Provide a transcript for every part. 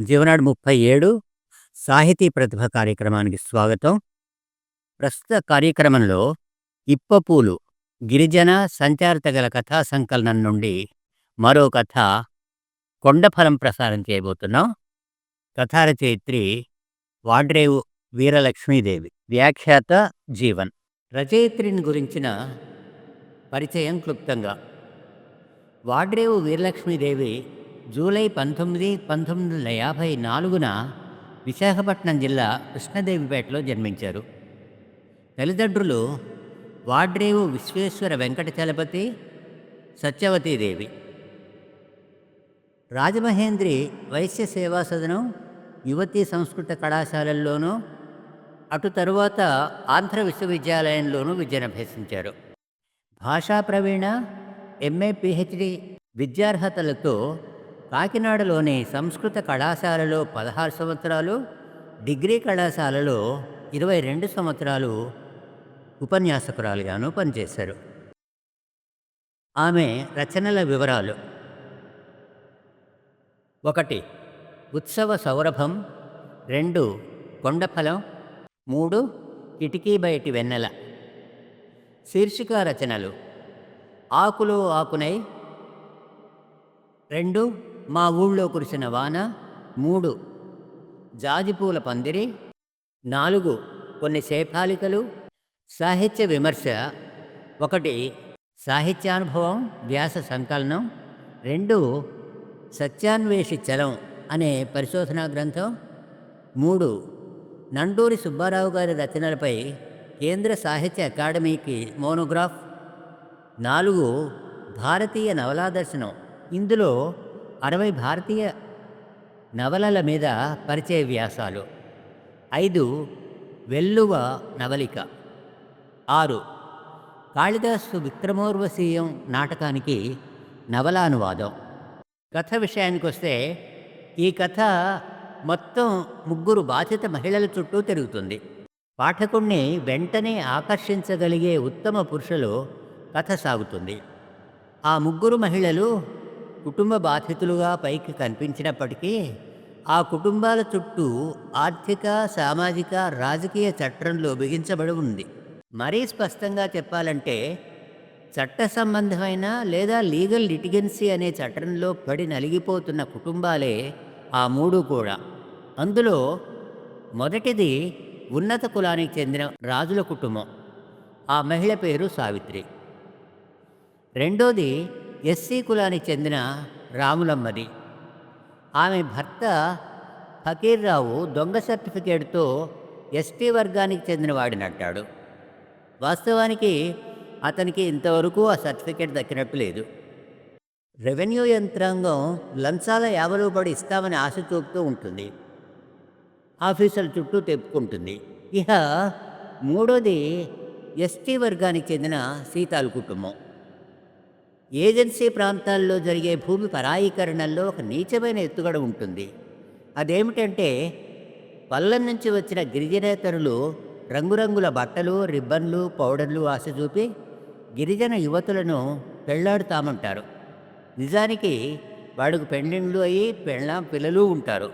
జీవనాడి 37 సాహితీ ప్రతిభ కార్యక్రమానికి స్వాగతం. ప్రస్తుత కార్యక్రమంలో ఇప్పపూలు గిరిజన సంచారిత గల కథా సంకలనం నుండి మరో కథ కొండఫలం ప్రసారం చేయబోతున్నాం. కథా రచయిత్రి వాడ్రేవు వీరలక్ష్మీదేవి, వ్యాఖ్యాత జీవన్. రచయిత్రిని గురించిన పరిచయం క్లుప్తంగా. వాడ్రేవు వీరలక్ష్మీదేవి జూలై 19, 1954న విశాఖపట్నం జిల్లా కృష్ణదేవిపేటలో జన్మించారు. తల్లిదండ్రులు వాడ్రేవు విశ్వేశ్వర వెంకట చలపతి, సత్యవతీదేవి. రాజమహేంద్రి వైశ్య సేవా సదనం, యువతీ సంస్కృత కళాశాలల్లోనూ, అటు తరువాత ఆంధ్ర విశ్వవిద్యాలయంలోనూ విద్యనభ్యసించారు. భాషా ప్రవీణ, ఎంఏ, పిహెచ్డి విద్యార్హతలతో కాకినాడలోని సంస్కృత కళాశాలలో 16 సంవత్సరాలు, డిగ్రీ కళాశాలలో 22 సంవత్సరాలు ఉపన్యాసకురాలుగాను పనిచేశారు. ఆమె రచనల వివరాలు: 1. ఉత్సవ సౌరభం, 2. కొండఫలం, 3. కిటికీ బయటి వెన్నెల. శీర్షిక రచనలు: ఆకులో ఆకునై, 2. మా ఊళ్ళో కురిసిన వాన, 3. జాజిపూల పందిరి, 4. కొన్ని శేఫాలికలు. సాహిత్య విమర్శ: 1. సాహిత్యానుభవం వ్యాస సంకలనం, 2. సత్యాన్వేషి చలం అనే పరిశోధనా గ్రంథం, 3. నండూరి సుబ్బారావు గారి రచనలపై కేంద్ర సాహిత్య అకాడమీకి మోనోగ్రాఫ్, 4. భారతీయ నవలా దర్శనం. ఇందులో 60 భారతీయ నవలల మీద పరిచయ వ్యాసాలు, 5 వెల్లువ నవలిక, 6 కాళిదాసు విక్రమోర్వశీయం నాటకానికి నవలానువాదం. కథ విషయానికి వస్తే, ఈ కథ మొత్తం 3 బాధిత మహిళల చుట్టూ తిరుగుతుంది. పాఠకుణ్ణి వెంటనే ఆకర్షించగలిగే ఉత్తమ పురుషులు కథ సాగుతుంది. ఆ 3 మహిళలు కుటుంబ బాధితులుగా పైకి కనిపించినప్పటికీ ఆ కుటుంబాల చుట్టూ ఆర్థిక, సామాజిక, రాజకీయ చట్రంలో బిగించబడి ఉంది. మరీ స్పష్టంగా చెప్పాలంటే, చట్ట సంబంధమైన లేదా లీగల్ లిటిగెన్సీ అనే చట్రంలో పడి నలిగిపోతున్న కుటుంబాలే ఆ 3 కూడా. అందులో మొదటిది ఉన్నత కులానికి చెందిన రాజుల కుటుంబం. ఆ మహిళ పేరు సావిత్రి. రెండోది ఎస్సీ కులానికి చెందిన రాములమ్మది. ఆమె భర్త ఫకీర్రావు దొంగ సర్టిఫికేట్తో ఎస్టీ వర్గానికి చెందిన వాడినట్టాడు. వాస్తవానికి అతనికి ఇంతవరకు ఆ సర్టిఫికేట్ దక్కినట్టు లేదు. రెవెన్యూ యంత్రాంగం లంచాల యావలో పడి ఇస్తామని ఆశ చూపుతూ ఉంటుంది. ఆఫీసుల చుట్టూ తెప్పుకుంటుంది. ఇక మూడోది ఎస్టీ వర్గానికి చెందిన సీతాలు కుటుంబం. ఏజెన్సీ ప్రాంతాల్లో జరిగే భూమి పరాయీకరణల్లో ఒక నీచమైన ఎత్తుగడ ఉంటుంది. అదేమిటంటే, పల్లెం నుంచి వచ్చిన గిరిజనేతరులు రంగురంగుల బట్టలు, రిబ్బన్లు, పౌడర్లు ఆశ చూపి గిరిజన యువతులను పెళ్లాడుతామంటారు. నిజానికి వాడికి పెళ్ళిళ్ళు అయ్యి పిల్లలు ఉంటారు.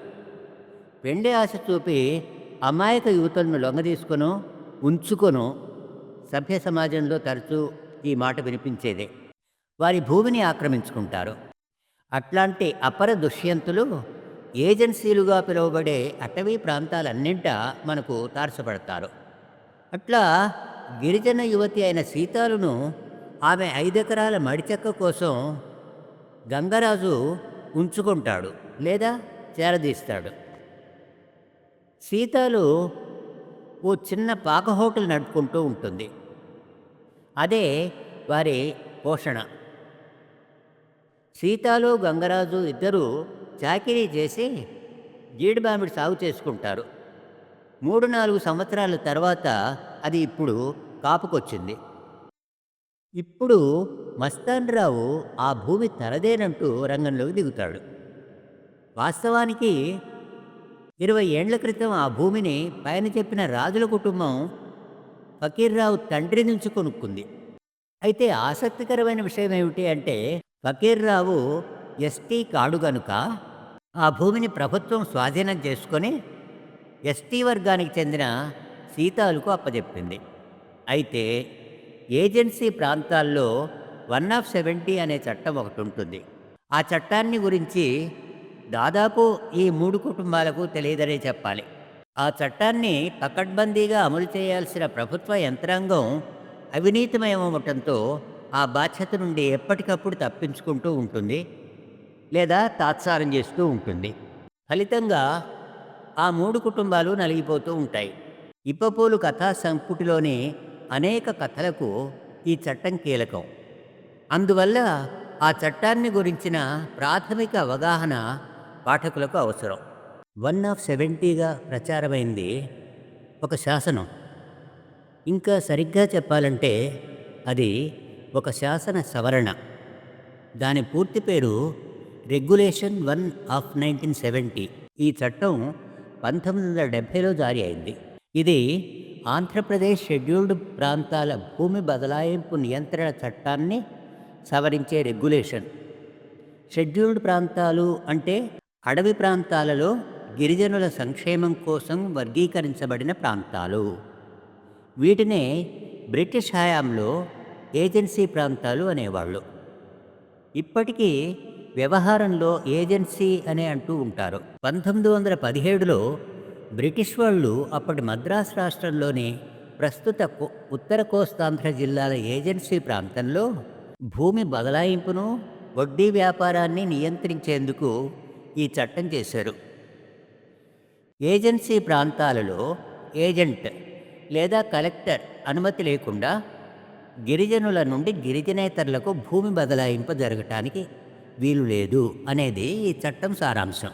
పెండి ఆశ చూపి అమాయక యువతులను లొంగదీసుకొనో ఉంచుకొనో సభ్య సమాజంలో తరచూ ఈ మాట వినిపించేదే. వారి భూమిని ఆక్రమించుకుంటారు. అట్లాంటి అపర దుష్యంతులు ఏజెన్సీలుగా పిలువబడే అటవీ ప్రాంతాలన్నింటా మనకు తారసపడతారు. అట్లా గిరిజన యువతి అయిన సీతాలును ఆమె 5 ఎకరాల మడిచెక్క కోసం గంగరాజు ఉంచుకుంటాడు లేదా చేరదీస్తాడు. సీతాలు ఓ చిన్న పాక హోటల్ నడుపుకుంటూ ఉంటుంది. అదే వారి పోషణ. సీతాలు, గంగరాజు ఇద్దరూ చాకిరీ చేసి జీడిమామిడి సాగు చేసుకుంటారు. 3-4 సంవత్సరాల తర్వాత అది ఇప్పుడు కాపుకొచ్చింది. ఇప్పుడు మస్తాన్రావు ఆ భూమి తనదేనంటూ రంగంలోకి దిగుతాడు. వాస్తవానికి 20 ఏండ్ల క్రితం ఆ భూమిని పైన చెప్పిన రాజుల కుటుంబం ఫకీర్రావు తండ్రి నుంచి కొనుక్కుంది. అయితే ఆసక్తికరమైన విషయం ఏమిటి అంటే, ఫకీర్రావు ఎస్టీ కాడు గనుక ఆ భూమిని ప్రభుత్వం స్వాధీనం చేసుకొని ఎస్టీ వర్గానికి చెందిన సీతాలుకు అప్పజెప్పింది. అయితే ఏజెన్సీ ప్రాంతాల్లో 1/70 అనే చట్టం ఒకటి ఉంటుంది. ఆ చట్టాన్ని గురించి దాదాపు ఈ 3 కుటుంబాలకు తెలియదనే చెప్పాలి. ఆ చట్టాన్ని పకడ్బందీగా అమలు చేయాల్సిన ప్రభుత్వ యంత్రాంగం అవినీతిమయమవటంతో ఆ బాధ్యత నుండి ఎప్పటికప్పుడు తప్పించుకుంటూ ఉంటుంది లేదా తాత్సారం చేస్తూ ఉంటుంది. ఫలితంగా ఆ 3 కుటుంబాలు నలిగిపోతూ ఉంటాయి. ఇప్పపోలు కథా సంపుటిలోని అనేక కథలకు ఈ చట్టం కీలకం. అందువల్ల ఆ చట్టాన్ని గురించిన ప్రాథమిక అవగాహన పాఠకులకు అవసరం. 1/70గా ప్రచారమైంది ఒక శాసనం. ఇంకా సరిగ్గా చెప్పాలంటే అది ఒక శాసన సవరణ. దాని పూర్తి పేరు రెగ్యులేషన్ 1 ఆఫ్ 1970. ఈ చట్టం 1970లో జారీ అయింది. ఇది ఆంధ్రప్రదేశ్ షెడ్యూల్డ్ ప్రాంతాల భూమి బదలాయింపు నియంత్రణ చట్టాన్ని సవరించే రెగ్యులేషన్. షెడ్యూల్డ్ ప్రాంతాలు అంటే అడవి ప్రాంతాలలో గిరిజనుల సంక్షేమం కోసం వర్గీకరించబడిన ప్రాంతాలు. వీటినే బ్రిటిష్ హయాంలో ఏజెన్సీ ప్రాంతాలు అనేవాళ్ళు. ఇప్పటికీ వ్యవహారంలో ఏజెన్సీ అనే అంటూ ఉంటారు. 1917లో బ్రిటిష్ వాళ్ళు అప్పటి మద్రాసు రాష్ట్రంలోని ప్రస్తుత ఉత్తర కోస్తాంధ్ర జిల్లాల ఏజెన్సీ ప్రాంతంలో భూమి బదలాయింపును, వడ్డీ వ్యాపారాన్ని నియంత్రించేందుకు ఈ చట్టం చేశారు. ఏజెన్సీ ప్రాంతాలలో ఏజెంట్ లేదా కలెక్టర్ అనుమతి లేకుండా గిరిజనుల నుండి గిరిజనేతరులకు భూమి బదలాయింపు జరగటానికి వీలు లేదు అనేది ఈ చట్టం సారాంశం.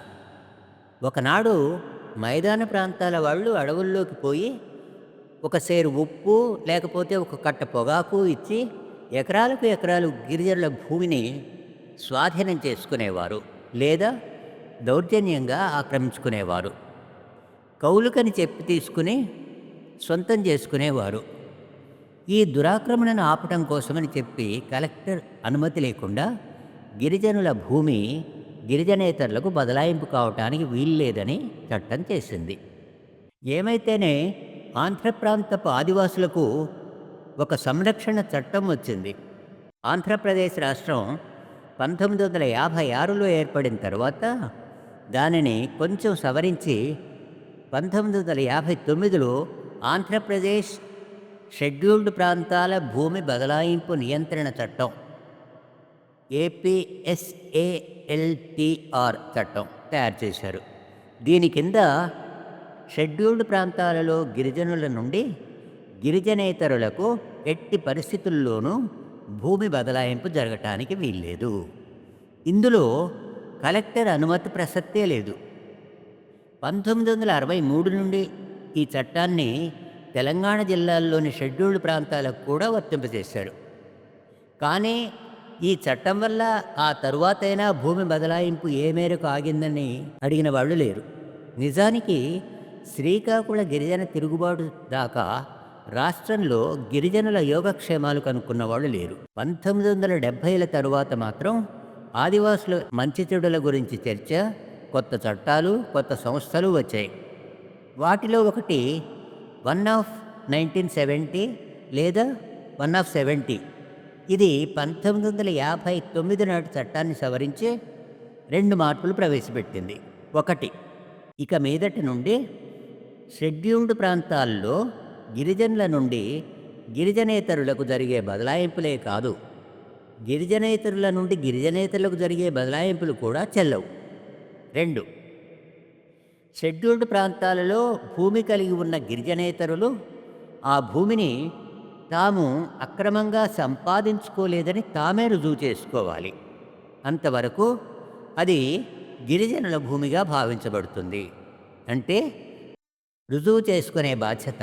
ఒకనాడు మైదాన ప్రాంతాల వాళ్ళు అడవుల్లోకి పోయి ఒక సేరు ఉప్పు లేకపోతే ఒక కట్ట పొగాకు ఇచ్చి ఎకరాలకు ఎకరాలు గిరిజనుల భూమిని స్వాధీనం చేసుకునేవారు లేదా దౌర్జన్యంగా ఆక్రమించుకునేవారు. కౌలుకని చెప్పి తీసుకుని సొంతం చేసుకునేవారు. ఈ దురాక్రమణను ఆపటం కోసమని చెప్పి కలెక్టర్ అనుమతి లేకుండా గిరిజనుల భూమి గిరిజనేతరులకు బదలాయింపు కావటానికి వీల్లేదని చట్టం చేసింది. ఏమైతేనే ఆంధ్ర ప్రాంతపు ఆదివాసులకు ఒక సంరక్షణ చట్టం వచ్చింది. ఆంధ్రప్రదేశ్ రాష్ట్రం 1956లో ఏర్పడిన తర్వాత దానిని కొంచెం సవరించి 1959లో ఆంధ్రప్రదేశ్ షెడ్యూల్డ్ ప్రాంతాల భూమి బదలాయింపు నియంత్రణ చట్టం APSALTR చట్టం తయారు చేశారు. దీని కింద షెడ్యూల్డ్ ప్రాంతాలలో గిరిజనుల నుండి గిరిజనేతరులకు ఎట్టి పరిస్థితుల్లోనూ భూమి బదలాయింపు జరగటానికి వీల్లేదు. ఇందులో కలెక్టర్ అనుమతి ప్రసక్తే లేదు. 1963 నుండి ఈ చట్టాన్ని తెలంగాణ జిల్లాల్లోని షెడ్యూల్డ్ ప్రాంతాలకు కూడా వర్తింపజేశారు. కానీ ఈ చట్టం వల్ల ఆ తరువాతైనా భూమి బదలాయింపు ఏ మేరకు ఆగిందని అడిగిన వాళ్ళు లేరు. నిజానికి శ్రీకాకుళ గిరిజన తిరుగుబాటు దాకా రాష్ట్రంలో గిరిజనుల యోగక్షేమాలు కనుక్కున్న వాళ్ళు లేరు. 1970ల తరువాత మాత్రం ఆదివాసుల మంచి చెడుల గురించి చర్చ, కొత్త చట్టాలు, కొత్త సంస్థలు వచ్చాయి. వాటిలో ఒకటి 1 ఆఫ్ 1970 లేదా 1 ఆఫ్ 70. ఇది 1959 నాటి చట్టాన్ని సవరించి 2 మార్పులు ప్రవేశపెట్టింది. ఒకటి, ఇక మీదటి నుండి షెడ్యూల్డ్ ప్రాంతాల్లో గిరిజనుల నుండి గిరిజనేతరులకు జరిగే బదలాయింపులే కాదు, గిరిజనేతరుల నుండి గిరిజనేతరులకు జరిగే బదలాయింపులు కూడా చెల్లవు. 2, షెడ్యూల్డ్ ప్రాంతాలలో భూమి కలిగి ఉన్న గిరిజనేతరులు ఆ భూమిని తాము అక్రమంగా సంపాదించుకోలేదని తామే రుజువు చేసుకోవాలి. అంతవరకు అది గిరిజనుల భూమిగా భావించబడుతుంది. అంటే రుజువు చేసుకునే బాధ్యత,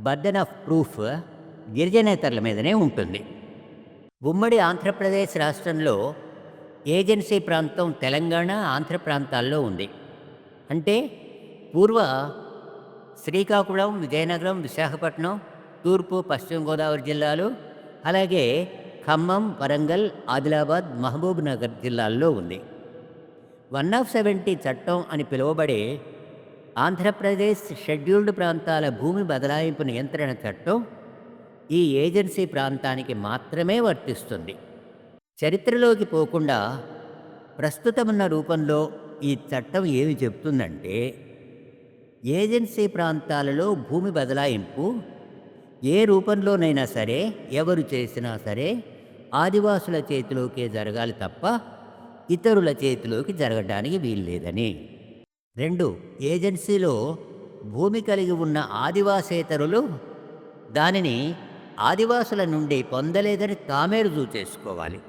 బర్డెన్ ఆఫ్ ప్రూఫ్ గిరిజనేతరుల మీదనే ఉంటుంది. ఉమ్మడి ఆంధ్రప్రదేశ్ రాష్ట్రంలో ఏజెన్సీ ప్రాంతం తెలంగాణ, ఆంధ్ర ప్రాంతాల్లో ఉంది. అంటే పూర్వ శ్రీకాకుళం, విజయనగరం, విశాఖపట్నం, తూర్పు పశ్చిమ గోదావరి జిల్లాలు, అలాగే ఖమ్మం, వరంగల్, ఆదిలాబాద్, మహబూబ్ నగర్ జిల్లాల్లో ఉంది. 170 చట్టం అని పిలువబడే ఆంధ్రప్రదేశ్ షెడ్యూల్డ్ ప్రాంతాల భూమి బదలాయింపు నియంత్రణ చట్టం ఈ ఏజెన్సీ ప్రాంతానికి మాత్రమే వర్తిస్తుంది. చరిత్రలోకి పోకుండా ప్రస్తుతమున్న రూపంలో ఈ చట్టం ఏమి చెప్తుందంటే, ఏజెన్సీ ప్రాంతాలలో భూమి బదలాయింపు ఏ రూపంలోనైనా సరే, ఎవరు చేసినా సరే ఆదివాసుల చేతిలోకే జరగాలి తప్ప ఇతరుల చేతిలోకి జరగడానికి వీల్లేదని. 2. ఏజెన్సీలో భూమి కలిగి ఉన్న ఆదివాసేతరులు దానిని ఆదివాసుల నుండి పొందలేదని తామే రుజువు చేసుకోవాలి.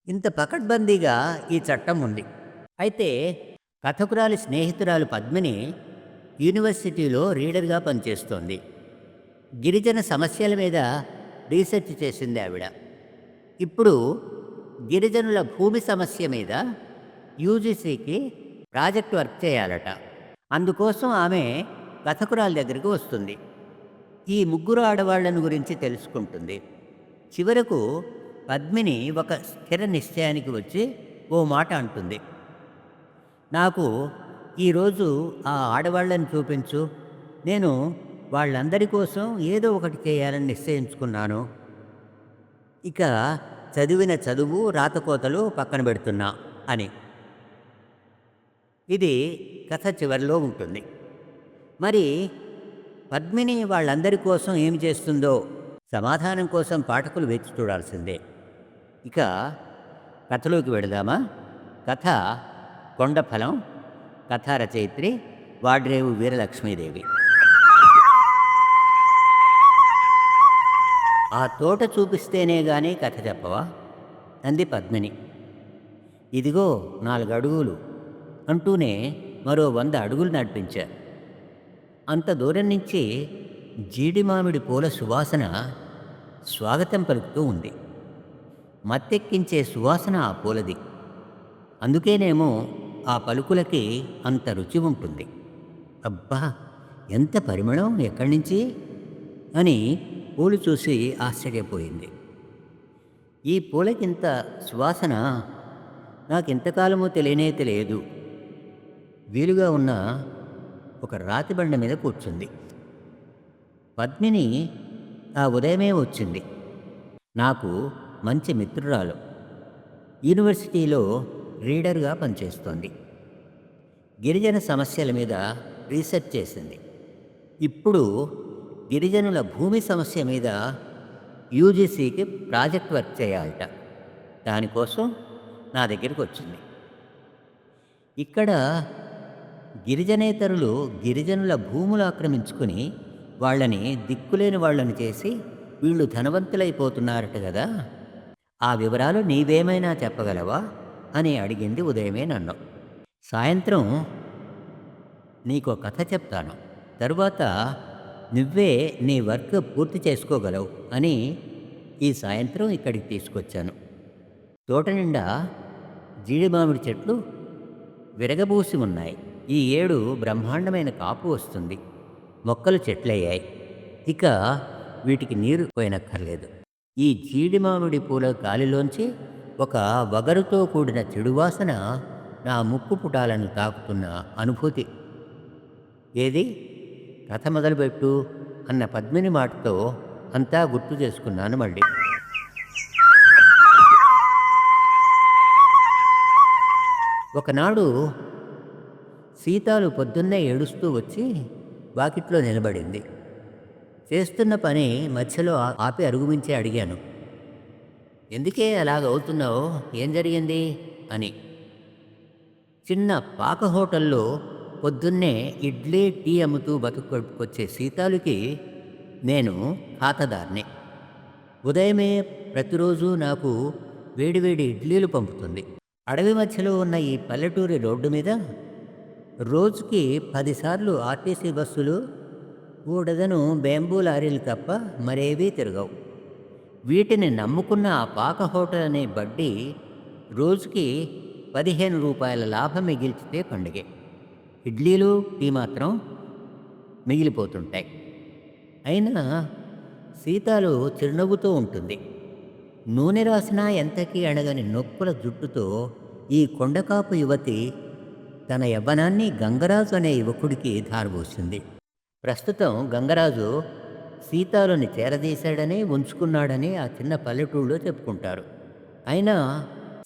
ఇంత పకడ్బందీగా ఈ చట్టం ఉంది. అయితే కథకురాలి స్నేహితురాలు పద్మిని యూనివర్సిటీలో రీడర్గా పనిచేస్తోంది. గిరిజన సమస్యల మీద రీసెర్చ్ చేసింది ఆవిడ. ఇప్పుడు గిరిజనుల భూమి సమస్య మీద యూజీసీకి ప్రాజెక్ట్ వర్క్ చేయాలట. అందుకోసం ఆమె కథకురాలి దగ్గరికి వస్తుంది. ఈ ముగ్గురు ఆడవాళ్లను గురించి తెలుసుకుంటుంది. చివరకు పద్మిని ఒక స్థిర నిశ్చయానికి వచ్చి ఓ మాట అంటుంది. నాకు ఈరోజు ఆ ఆడవాళ్ళని చూపించు, నేను వాళ్ళందరి కోసం ఏదో ఒకటి చేయాలని నిశ్చయించుకున్నాను. ఇక చదివిన చదువు రాతకోతలు పక్కన పెడుతున్నా అని. ఇది కథ చివరిలో ఉంటుంది. మరి పద్మిని వాళ్ళందరి కోసం ఏమి చేస్తుందో సమాధానం కోసం పాఠకులు వేచి చూడాల్సిందే. ఇక కథలోకి వెళదామా? కథ కొండఫలం. కథా రచయిత్రి వాడ్రేవు వీరలక్ష్మీదేవి. ఆ తోట చూపిస్తేనే గానీ కథ చెప్పవా అంది పద్మిని. ఇదిగో 4 అడుగులు అంటూనే మరో 100 అడుగులు నడిపించారు. అంత దూరం నుంచి జీడి మామిడి పూల సువాసన స్వాగతం పలుకుతూ ఉంది. మత్తెక్కించే సువాసన ఆ పూలది. అందుకేనేమో ఆ పలుకులకి అంత రుచి ఉంటుంది. అబ్బా, ఎంత పరిమళం! ఎక్కడి నుంచి అని పూలు చూసి ఆశ్చర్యపోయింది. ఈ పూలకింత సువాసన నాకింతకాలమూ తెలియలేదు. వీలుగా ఉన్న ఒక రాతి బండ మీద కూర్చుంది. పద్మిని ఆ ఉదయమే వచ్చింది. నాకు మంచి మిత్రురాలు. యూనివర్సిటీలో రీడర్గా పనిచేస్తోంది. గిరిజన సమస్యల మీద రీసెర్చ్ చేసింది. ఇప్పుడు గిరిజనుల భూమి సమస్య మీద యూజీసీకి ప్రాజెక్ట్ వర్క్ చేయాలట. దానికోసం నా దగ్గరికి వచ్చింది. ఇక్కడ గిరిజనేతరులు గిరిజనుల భూములు ఆక్రమించుకుని వాళ్ళని దిక్కులేని వాళ్ళని చేసి వీళ్ళు ధనవంతులైపోతున్నారట కదా, ఆ వివరాలు నీవేమైనా చెప్పగలవా అని అడిగింది ఉదయమే నన్ను. సాయంత్రం నీకో కథ చెప్తాను, తరువాత నువ్వే నీ వర్క్ పూర్తి చేసుకోగలవు అని ఈ సాయంత్రం ఇక్కడికి తీసుకొచ్చాను. తోట నిండా జీడి మామిడి చెట్లు విరగబూసి ఉన్నాయి. ఈ ఏడు బ్రహ్మాండమైన కాపు వస్తుంది. మొక్కలు చెట్లయ్యాయి. ఇక వీటికి నీరు పోయనక్కర్లేదు. ఈ జీడి మామిడి పూల గాలిలోంచి ఒక వగరుతో కూడిన చెడువాసన నా ముక్కు పుటాలను తాకుతున్న అనుభూతి. ఏది కథ మొదలుపెట్టు అన్న పద్మిని మాటతో అంతా గుర్తు చేసుకున్నాను మళ్ళీ. ఒకనాడు సీతాలు పొద్దున్నే ఏడుస్తూ వచ్చి వాకిట్లో నిలబడింది. చేస్తున్న పని మధ్యలో ఆపి అరుగుమించి అడిగాను, ఎందుకే అలాగవుతున్నావు, ఏం జరిగింది అని. చిన్న పాక హోటల్లో పొద్దున్నే ఇడ్లీ టీ అమ్ముతూ బతుకొచ్చే సీతాలుకి నేను ఖాతాదార్ని. ఉదయమే ప్రతిరోజు నాకు వేడివేడి ఇడ్లీలు పంపుతుంది. అడవి మధ్యలో ఉన్న ఈ పల్లెటూరి రోడ్డు మీద రోజుకి 10 సార్లు ఆర్టీసీ బస్సులు, 3 డజను బేంబూ లారీలు తప్ప మరేవీ తిరగవు. వీటిని నమ్ముకున్న ఆ పాక హోటల్ అనే బడ్డీ రోజుకి 15 రూపాయల లాభం మిగిల్చితే పండుగే. ఇడ్లీలు టీ మాత్రం మిగిలిపోతుంటాయి. అయినా సీతాలు చిరునవ్వుతూ ఉంటుంది. నూనె రాసినా ఎంతకీ అణగని నొక్కుల జుట్టుతో ఈ కొండకాపు యువతి తన యవ్వనాన్ని గంగరాజు అనే యువకుడికి ధారపోసింది. ప్రస్తుతం గంగరాజు సీతాలుని చేరదీశాడని, ఉంచుకున్నాడని ఆ చిన్న పల్లెటూళ్ళలో చెప్పుకుంటారు. అయినా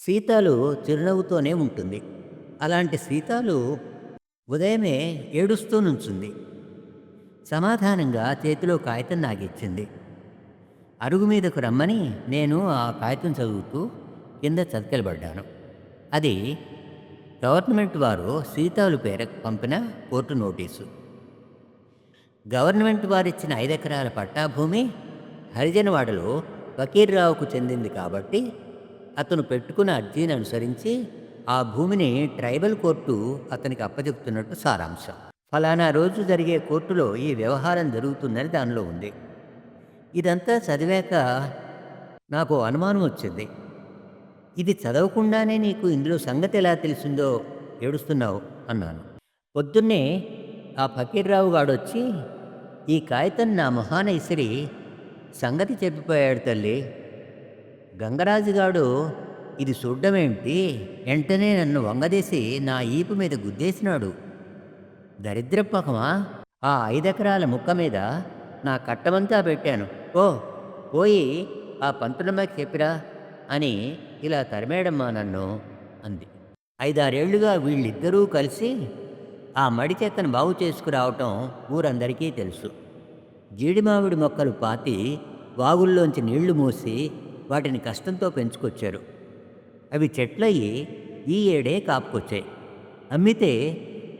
సీతాలు చిరునవ్వుతోనే ఉంటుంది. అలాంటి సీతాలు ఉదయమే ఏడుస్తూ నుంచుంది. సమాధానంగా చేతిలో కాగితం నాకిచ్చింది. అరుగు మీదకు రమ్మని నేను ఆ కాగితం చదువుతూ కింద చతికిలబడ్డాను. అది గవర్నమెంట్ వారు సీతాలు పేరకు పంపిన కోర్టు నోటీసు. గవర్నమెంట్ వారిచ్చిన 5 ఎకరాల పట్టాభూమి హరిజనవాడలో ఫకీర్రావుకు చెందింది కాబట్టి అతను పెట్టుకున్న అర్జీని అనుసరించి ఆ భూమిని ట్రైబల్ కోర్టు అతనికి అప్పచెప్తున్నట్టు సారాంశం. ఫలానా రోజు జరిగే కోర్టులో ఈ వ్యవహారం జరుగుతుందని దానిలో ఉంది. ఇదంతా చదివాక నాకు అనుమానం వచ్చింది. ఇది చదవకుండానే నీకు ఇందులో సంగతి ఎలా తెలిసిందో ఏడుస్తున్నావు అన్నాను. పొద్దున్నే ఆ ఫకీర్రావు గాడొచ్చి ఈ కాగితం నా మొహాన ఇసిరి సంగతి చెప్పిపోయాడు తల్లి. గంగరాజుగాడు ఇది చూడ్డమేంటి, వెంటనే నన్ను వంగదీసి నా ఈపు మీద గుద్దేసినాడు. దరిద్రపకమా, ఆ 5 ఎకరాల ముక్క మీద నా కట్టమంతా పెట్టాను. పోయి ఆ పంతులమ్మకి చెప్పిరా అని ఇలా తరిమేడమ్మా నన్ను అంది. 5-6 ఏళ్లుగా వీళ్ళిద్దరూ కలిసి ఆ మడి చెత్తను బాగు చేసుకురావటం ఊరందరికీ తెలుసు. జీడిమావిడి మొక్కలు పాతి వాగుల్లోంచి నీళ్లు మూసి వాటిని కష్టంతో పెంచుకొచ్చారు. అవి చెట్లయ్యి ఈ ఏడే కాపుకొచ్చాయి. అమ్మితే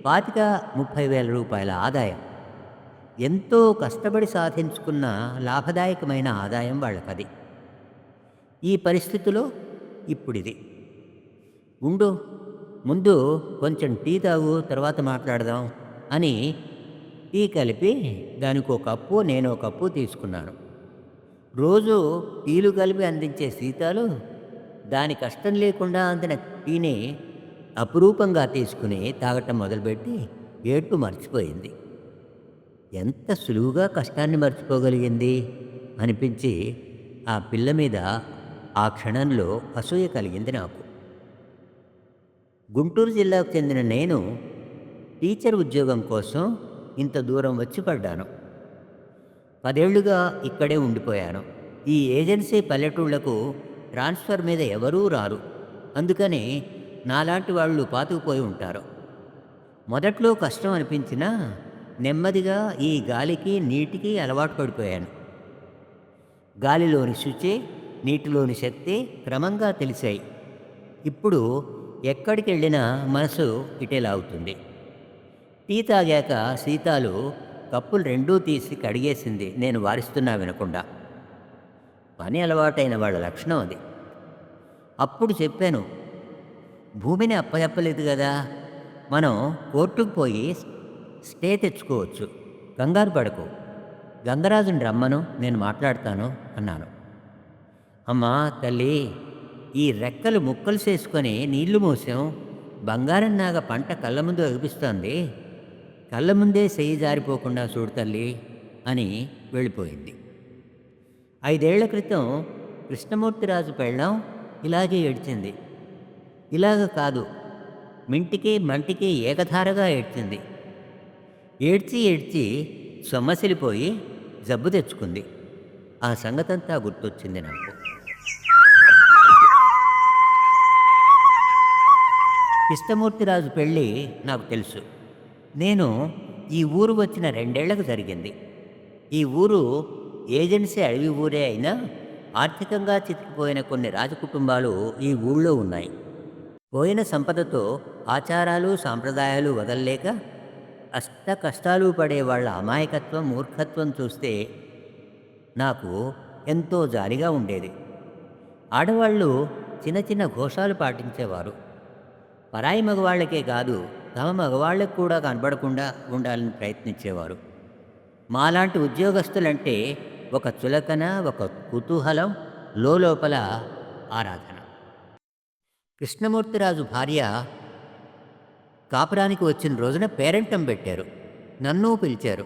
25-30 వేల రూపాయల ఆదాయం. ఎంతో కష్టపడి సాధించుకున్న లాభదాయకమైన ఆదాయం వాళ్ళకది. ఈ పరిస్థితిలో ఇప్పుడిది. ఉండు, ముందు కొంచెం టీ తాగు, తర్వాత మాట్లాడదాం అని టీ కలిపి దానికో కప్పు నేనో కప్పు తీసుకున్నాను. రోజు టీలు కలిపి అందించే సీతాలు దాని కష్టం లేకుండా అందిన టీని అపురూపంగా తీసుకుని తాగటం మొదలుపెట్టి ఏట్టు మర్చిపోయింది. ఎంత సులువుగా కష్టాన్ని మర్చిపోగలిగింది అనిపించి ఆ పిల్ల మీద ఆ క్షణంలో అసూయ కలిగింది నాకు. గుంటూరు జిల్లాకు చెందిన నేను టీచర్ ఉద్యోగం కోసం ఇంత దూరం వచ్చి పడ్డాను. 10 ఏళ్లుగా ఇక్కడే ఉండిపోయాను. ఈ ఏజెన్సీ పల్లెటూళ్లకు ట్రాన్స్ఫర్ మీద ఎవరూ రారు. అందుకని నాలాంటి వాళ్ళు పాతుకుపోయి ఉంటారు. మొదట్లో కష్టం అనిపించినా నెమ్మదిగా ఈ గాలికి నీటికి అలవాటు పడిపోయాను. గాలిలోని శుచి, నీటిలోని శక్తి క్రమంగా తెలిసాయి. ఇప్పుడు ఎక్కడికి వెళ్ళినా మనసు ఇటే లాగుతుంది. టీ తాగాక సీతాలు కప్పులు రెండూ తీసి కడిగేసింది, నేను వారిస్తున్నా వినకుండా. పని అలవాటైన వాళ్ళ లక్షణం అది. అప్పుడు చెప్పాను, భూమిని అప్పచెప్పలేదు కదా, మనం కోర్టుకు పోయి స్టే తెచ్చుకోవచ్చు, కంగారు పడకు, గంగరాజుని రమ్మను, నేను మాట్లాడతాను అన్నాను. అమ్మా తల్లి, ఈ రెక్కలు ముక్కలు చేసుకొని నీళ్లు మోసాం, బంగారం నాగ పంట కళ్ళ ముందు అనిపిస్తోంది, కళ్ళ ముందే చెయ్యి జారిపోకుండా చూడు తల్లి అని వెళ్ళిపోయింది. 5 ఏళ్ల క్రితం కృష్ణమూర్తిరాజు పెళ్ళాం ఇలాగే ఏడ్చింది. ఇలాగ కాదు, మింటికి మంటికి ఏకధారగా ఏడ్చింది. ఏడ్చి ఏడ్చి సొమ్మసిలిపోయి జబ్బు తెచ్చుకుంది. ఆ సంగతంతా గుర్తొచ్చింది నాకు. కృష్ణమూర్తిరాజు పెళ్ళి నాకు తెలుసు. నేను ఈ ఊరు వచ్చిన 2 ఏళ్లకు జరిగింది. ఈ ఊరు ఏజెన్సీ అడవి ఊరే అయినా ఆర్థికంగా చితికిపోయిన కొన్ని రాజకుటుంబాలు ఈ ఊళ్ళో ఉన్నాయి. పోయిన సంపదతో ఆచారాలు సాంప్రదాయాలు వదల్లేక అష్ట కష్టాలు పడే వాళ్ళ అమాయకత్వం, మూర్ఖత్వం చూస్తే నాకు ఎంతో జాలిగా ఉండేది. ఆడవాళ్ళు చిన్న చిన్న ఘోషాలు పాటించేవారు. పరాయి మగవాళ్లకే కాదు, తమ మగవాళ్ళకు కూడా కనబడకుండా ఉండాలని ప్రయత్నించేవారు. మాలాంటి ఉద్యోగస్తులంటే ఒక చులకన, ఒక కుతూహలం, లోపల ఆరాధన. కృష్ణమూర్తిరాజు భార్య కాపురానికి వచ్చిన రోజున పేరంటం పెట్టారు. నన్ను పిలిచారు.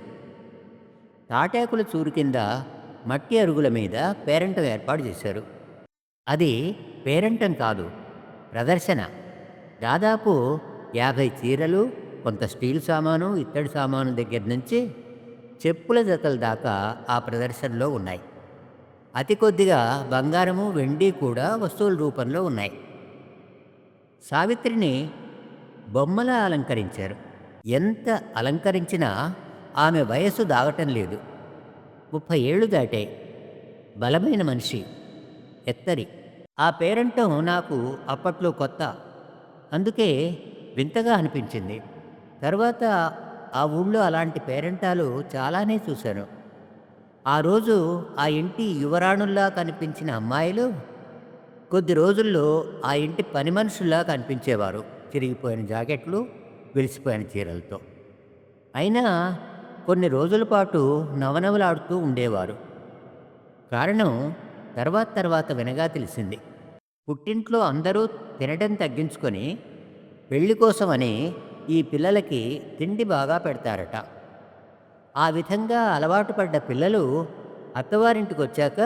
తాటాకుల చూరు కింద మట్టి అరుగుల మీద పేరంటం ఏర్పాటు చేశారు. అది పేరంటం కాదు, ప్రదర్శన. దాదాపు 50 చీరలు, కొంత స్టీల్ సామాను, ఇత్తడి సామాను దగ్గర నుంచి చెప్పుల జతల దాకా ఆ ప్రదర్శనలో ఉన్నాయి. అతి కొద్దిగా బంగారము, వెండి కూడా వస్తువుల రూపంలో ఉన్నాయి. సావిత్రిని బొమ్మలా అలంకరించారు. ఎంత అలంకరించినా ఆమె వయస్సు దాగటం లేదు. 30 ఏళ్ళు దాటాయి. బలమైన మనిషి, ఎత్తరి. ఆ పేరంటం నాకు అప్పట్లో కొత్త. అందుకే వింతగా అనిపించింది. తర్వాత ఆ ఊళ్ళో అలాంటి పేరంటాలు చాలానే చూశాను. ఆ రోజు ఆ ఇంటి యువరాణుల్లా కనిపించిన అమ్మాయిలు కొద్ది రోజుల్లో ఆ ఇంటి పని మనుషుల్లా కనిపించేవారు. చిరిగిపోయిన జాకెట్లు, వెలిసిపోయిన చీరలతో. అయినా కొన్ని రోజుల పాటు నవనవలాడుతూ ఉండేవారు. కారణం తర్వాత తర్వాత వినగా తెలిసింది. పుట్టింట్లో అందరూ తినడం తగ్గించుకొని పెళ్లి కోసమని ఈ పిల్లలకి తిండి బాగా పెడతారట. ఆ విధంగా అలవాటు పడ్డ పిల్లలు అత్తవారింటికొచ్చాక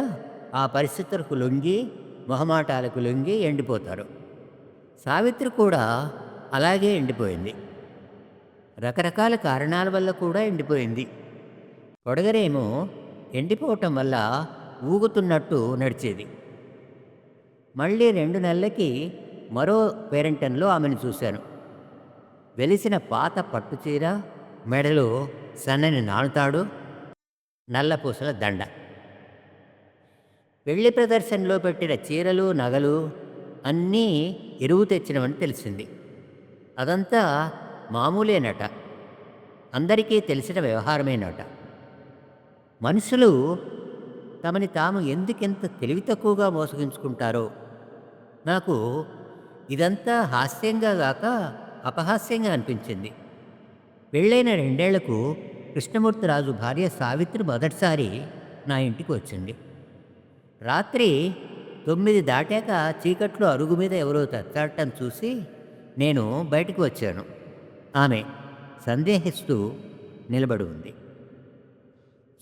ఆ పరిస్థితులకు లొంగి, మొహమాటాలకు లొంగి ఎండిపోతారు. సావిత్రి కూడా అలాగే ఎండిపోయింది. రకరకాల కారణాల వల్ల కూడా ఎండిపోయింది. పొడగరేమో ఎండిపోవటం వల్ల ఊగుతున్నట్టు నడిచేది. మళ్ళీ 2 నెలలకి మరో పేరంటంలో ఆమెను చూశాను. వెలిసిన పాత పట్టుచీర, మెడలో సన్నని నానుతాడు, నల్లపూసల దండ. పెళ్లి ప్రదర్శనలో పెట్టిన చీరలు, నగలు అన్నీ ఎరువు తెచ్చినవని తెలిసింది. అదంతా మామూలేనట. అందరికీ తెలిసిన వ్యవహారమేనట. మనుషులు తమని తాము ఎందుకింత తెలివి తక్కువగా మోసగించుకుంటారో. నాకు ఇదంతా హాస్యంగా గాక అపహాస్యంగా అనిపించింది. పెళ్ళైన 2 ఏళ్లకు కృష్ణమూర్తిరాజు భార్య సావిత్రి మొదటిసారి నా ఇంటికి వచ్చింది. రాత్రి 9 దాటాక చీకట్లో అరుగు మీద ఎవరో తచ్చాడటం చూసి నేను బయటకు వచ్చాను. ఆమె సందేహిస్తూ నిలబడి ఉంది.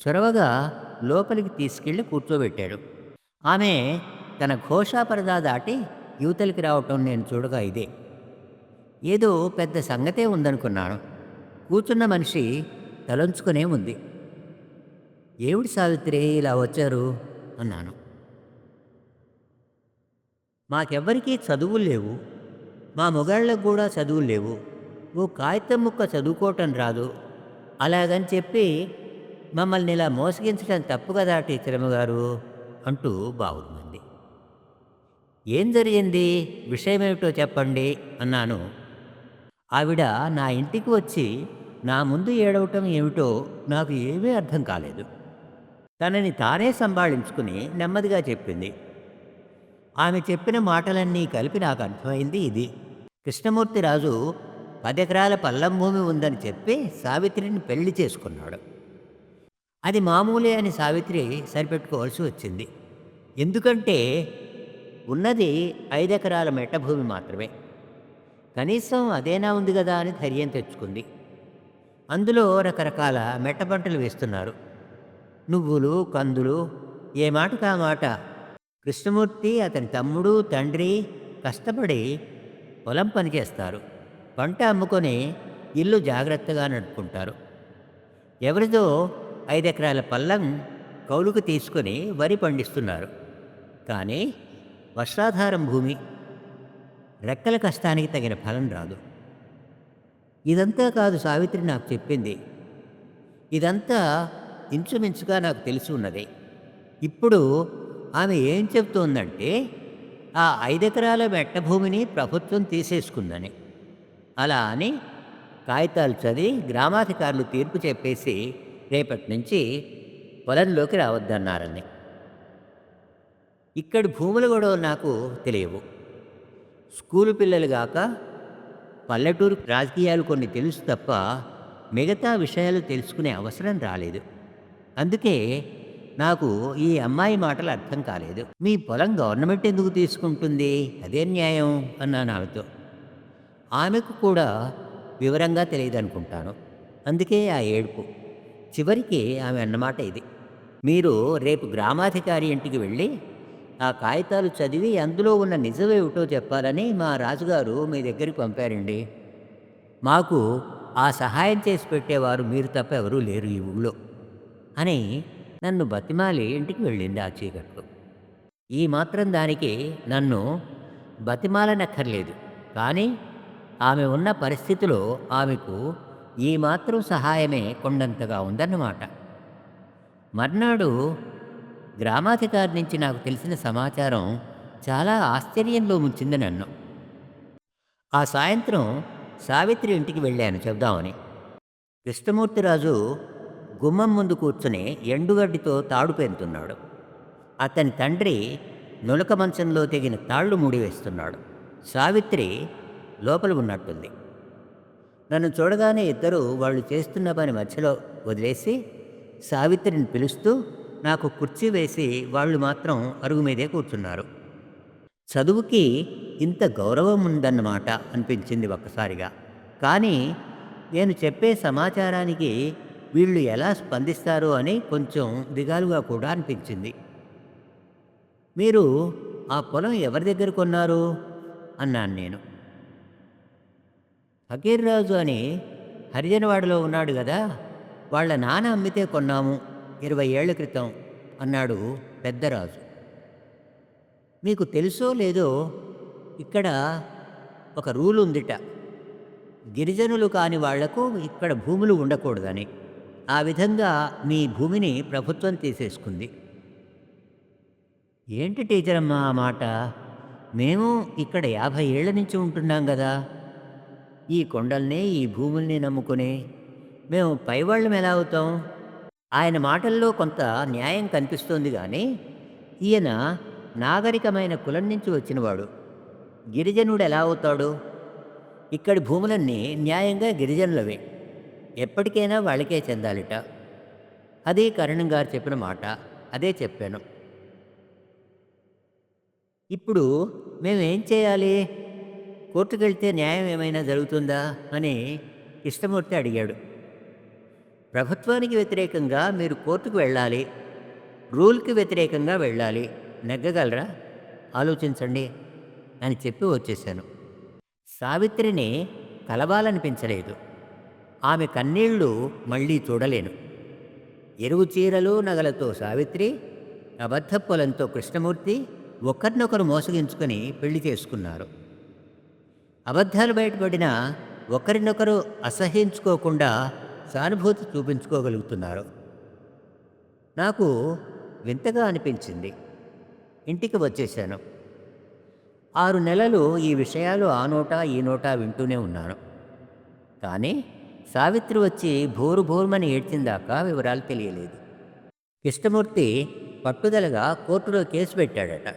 చొరవగా లోపలికి తీసుకెళ్లి కూర్చోబెట్టాడు. ఆమె తన ఘోషాపరదా దాటి యువతలికి రావటం నేను చూడగా ఇదే. ఏదో పెద్ద సంగతే ఉందనుకున్నాను. కూర్చున్న మనిషి తలంచుకునే ఉంది. ఏమిటి సావిత్రి ఇలా వచ్చారు అన్నాను. మాకెవ్వరికీ చదువులు లేవు. మా మొగాళ్ళకు కూడా చదువులు లేవు. ఓ కాగితం ముక్క చదువుకోవటం రాదు. అలాగని చెప్పి మమ్మల్ని ఇలా మోసగించడం తప్పు కదా టీచరమ్మ గారు అంటూ బావురుమంది. ఏం జరిగింది, విషయమేమిటో చెప్పండి అన్నాను. ఆవిడ నా ఇంటికి వచ్చి నా ముందు ఏడవటం ఏమిటో నాకు ఏమీ అర్థం కాలేదు. తనని తానే సంభాళించుకుని నెమ్మదిగా చెప్పింది. ఆమె చెప్పిన మాటలన్నీ కలిపి నాకు అర్థమైంది ఇది. కృష్ణమూర్తిరాజు 10 ఎకరాల పల్లం భూమి ఉందని చెప్పి సావిత్రిని పెళ్లి చేసుకున్నాడు. అది మామూలే అని సావిత్రి సరిపెట్టుకోవాల్సి వచ్చింది. ఎందుకంటే ఉన్నది 5 ఎకరాల మెట్ట భూమి మాత్రమే. కనీసం అదేనా ఉంది కదా అని ధైర్యం తెచ్చుకుంది. అందులో రకరకాల మెట్ట పంటలు వేస్తున్నారు. నువ్వులు, కందులు, ఏ మాటకా మాట. కృష్ణమూర్తి, అతని తమ్ముడు, తండ్రి కష్టపడి పొలం పనిచేస్తారు. పంట అమ్ముకొని ఇల్లు జాగ్రత్తగా నడుపుకుంటారు. ఎవరిదో 5 ఎకరాల పల్లం కౌలుకు తీసుకొని వరి పండిస్తున్నారు. కానీ వర్షాధారం భూమి, రెక్కల కష్టానికి తగిన ఫలం రాదు. ఇదంతా కాదు సావిత్రి నాకు చెప్పింది. ఇదంతా ఇంచుమించుగా నాకు తెలిసి ఉన్నది. ఇప్పుడు ఆమె ఏం చెప్తోందంటే ఆ 5 ఎకరాల మెట్ట భూమిని ప్రభుత్వం తీసేసుకుందని. అలా అని కాగితాలు చదివి గ్రామాధికారులు తీర్పు చెప్పేసి రేపటి నుంచి పొలంలోకి రావద్దన్నారని. ఇక్కడి భూములు కూడా నాకు తెలియవు. స్కూలు పిల్లలు గాక పల్లెటూరు రాజకీయాలు కొన్ని తెలుసు తప్ప మిగతా విషయాలు తెలుసుకునే అవసరం రాలేదు. అందుకే నాకు ఈ అమ్మాయి మాటలు అర్థం కాలేదు. మీ పొలం గవర్నమెంట్ ఎందుకు తీసుకుంటుంది, అదే న్యాయం అన్నాను ఆమెతో. ఆమెకు కూడా వివరంగా తెలియదనుకుంటాను. అందుకే ఆ ఏడుపు. చివరికి ఆమె అన్నమాట ఇది. మీరు రేపు గ్రామాధికారి ఇంటికి వెళ్ళి ఆ కాగితాలు చదివి అందులో ఉన్న నిజమేమిటో చెప్పాలని మా రాజుగారు మీ దగ్గరికి పంపారండి. మాకు ఆ సహాయం చేసి పెట్టేవారు మీరు తప్ప ఎవరూ లేరు ఈ ఊళ్ళో అని నన్ను బతిమాలి ఇంటికి వెళ్ళింది ఆ చీకట్లో. ఈ మాత్రం దానికి నన్ను బతిమాలనక్కర్లేదు. కానీ ఆమె ఉన్న పరిస్థితిలో ఆమెకు ఈ మాత్రం సహాయమే కొండంతగా ఉందన్నమాట. మర్నాడు గ్రామాధికారి నుంచి నాకు తెలిసిన సమాచారం చాలా ఆశ్చర్యంలో ముంచింది నన్ను. ఆ సాయంత్రం సావిత్రి ఇంటికి వెళ్ళాను చెప్దామని. కృష్ణమూర్తిరాజు గుమ్మం ముందు కూర్చుని ఎండుగడ్డితో తాడు పెంతున్నాడు. అతని తండ్రి నులక మంచంలో తెగిన తాళ్ళు ముడివేస్తున్నాడు. సావిత్రి లోపల ఉన్నట్టుంది. నన్ను చూడగానే ఇద్దరూ వాళ్ళు చేస్తున్న పని మధ్యలో వదిలేసి సావిత్రిని పిలుస్తూ నాకు కుర్చీ వేసి వాళ్ళు మాత్రం అరుగు మీదే కూర్చున్నారు. చదువుకి ఇంత గౌరవం ఉందన్నమాట అనిపించింది ఒక్కసారిగా. కానీ నేను చెప్పే సమాచారానికి వీళ్ళు ఎలా స్పందిస్తారో అని కొంచెం దిగాలుగా కూడా అనిపించింది. మీరు ఆ పొలం ఎవరి దగ్గర కొన్నారు అన్నాను నేను. ఫకీర్రాజు అని హరిజనవాడలో ఉన్నాడు కదా, వాళ్ళ నాన్న అమ్మితే కొన్నాము 20 ఏళ్ల క్రితం అన్నాడు పెద్దరాజు. మీకు తెలుసో లేదో ఇక్కడ ఒక రూల్ ఉందిట, గిరిజనులు కాని వాళ్లకు ఇక్కడ భూములు ఉండకూడదని. ఆ విధంగా మీ భూమిని ప్రభుత్వం తీసేసుకుంది. ఏంటి టీచరమ్మా ఆ మాట? మేము ఇక్కడ 50 ఏళ్ల నుంచి ఉంటున్నాం కదా, ఈ కొండల్ని ఈ భూముల్ని నమ్ముకుని మేము పైవాళ్ళం ఎలా అవుతాం? ఆయన మాటల్లో కొంత న్యాయం కనిపిస్తోంది కానీ ఈయన నాగరికమైన కులం నుంచి వచ్చినవాడు, గిరిజనుడు ఎలా అవుతాడు? ఇక్కడి భూములన్నీ న్యాయంగా గిరిజనులవే, ఎప్పటికైనా వాళ్ళకే చెందాలిట. అది కరణం గారు చెప్పిన మాట, అదే చెప్పాను. ఇప్పుడు మేమేం చేయాలి? కోర్టుకెళ్తే న్యాయం ఏమైనా జరుగుతుందా అని కృష్ణమూర్తి అడిగాడు. ప్రభుత్వానికి వ్యతిరేకంగా మీరు కోర్టుకు వెళ్ళాలి, రూల్కి వ్యతిరేకంగా వెళ్ళాలి. నెగ్గగలరా? ఆలోచించండి అని చెప్పి వచ్చేశాను. సావిత్రిని కలవాలనిపించలేదు. ఆమె కన్నీళ్లు మళ్ళీ చూడలేను. ఎరువు చీరలు నగలతో సావిత్రి, అబద్ధ పొలంతో కృష్ణమూర్తి ఒకరినొకరు మోసగించుకొని పెళ్లి చేసుకున్నారు. అబద్ధాలు బయటపడినా ఒకరినొకరు అసహ్యించుకోకుండా సానుభూతి చూపించుకోగలుగుతున్నారు. నాకు వింతగా అనిపించింది. ఇంటికి వచ్చేశాను. 6 నెలలు ఈ విషయాలు ఆ నోటా ఈ నోటా వింటూనే ఉన్నాను. కానీ సావిత్రి వచ్చి భోరు భోరుమని ఏడ్చిందాకా వివరాలు తెలియలేదు. కృష్ణమూర్తి పట్టుదలగా కోర్టులో కేసు పెట్టాడట.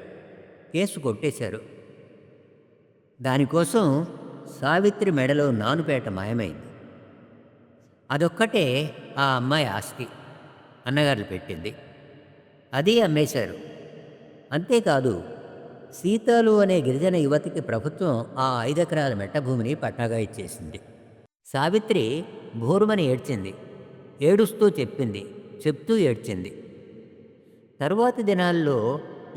కేసు కొట్టేశారు. దానికోసం సావిత్రి మెడలో నానుపేట మాయమైంది. అదొక్కటే ఆ అమ్మాయి ఆస్తి అన్నగారు పెట్టింది. అది అమ్మేశారు. అంతేకాదు, సీతాలు అనే గిరిజన యువతికి ప్రభుత్వం ఆ 5 ఎకరాల మెట్ట భూమిని పట్టాగా ఇచ్చేసింది. సావిత్రి భోరుమని ఏడ్చింది. ఏడుస్తూ చెప్తూ ఏడ్చింది. తరువాతి దినాల్లో